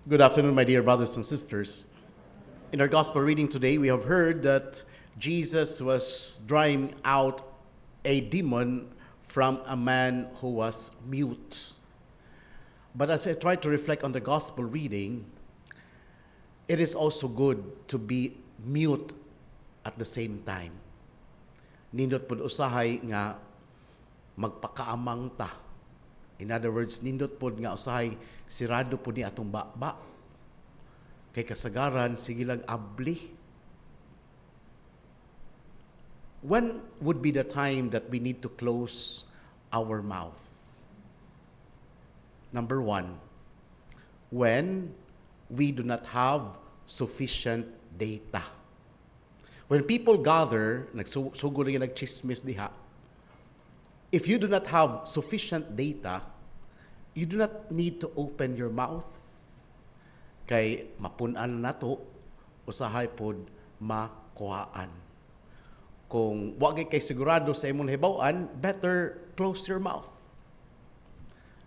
Good afternoon, my dear brothers and sisters. In our gospel reading today, we have heard that Jesus was driving out a demon from a man who was mute. But as I try to reflect on the gospel reading, it is also good to be mute at the same time. Nindot pud usahay nga magpakaamang ta. In other words, nindot pud nga usahay sirado pud ni atong baba. Kay kasagaran sige lang abli. When would be the time that we need to close our mouth? Number one, when we do not have sufficient data. When people gather, nagsugod nga nagchismis diha, if you do not have sufficient data, you do not need to open your mouth. Kay mapunan nato, usahay pod makuhaan. Kung wag kay sigurado sa imong hibaw-an, better close your mouth.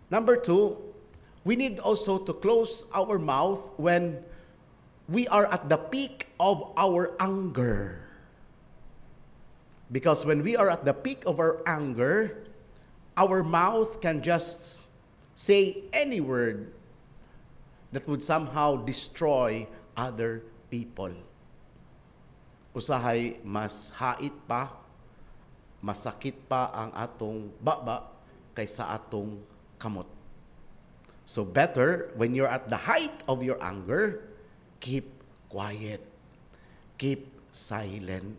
Number two, we need also to close our mouth when we are at the peak of our anger. Because when we are at the peak of our anger, our mouth can just say any word that would somehow destroy other people. Usahay mas hait pa, masakit pa ang atong baba kaysa atong kamot. So better, when you're at the height of your anger, keep quiet, keep silent.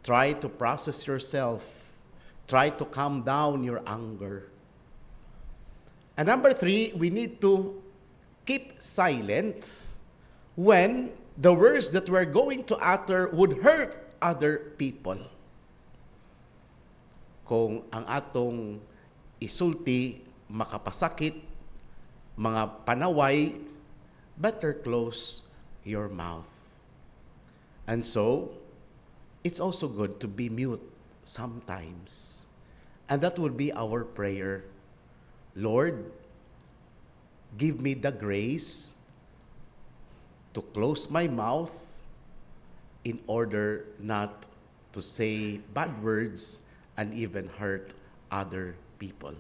Try to process yourself. Try to calm down your anger. And number three, we need to keep silent when the words that we're going to utter would hurt other people. Kung ang atong isulti makapasakit, mga panaway, better close your mouth. And so, it's also good to be mute sometimes. And that would be our prayer. Lord, give me the grace to close my mouth in order not to say bad words and even hurt other people.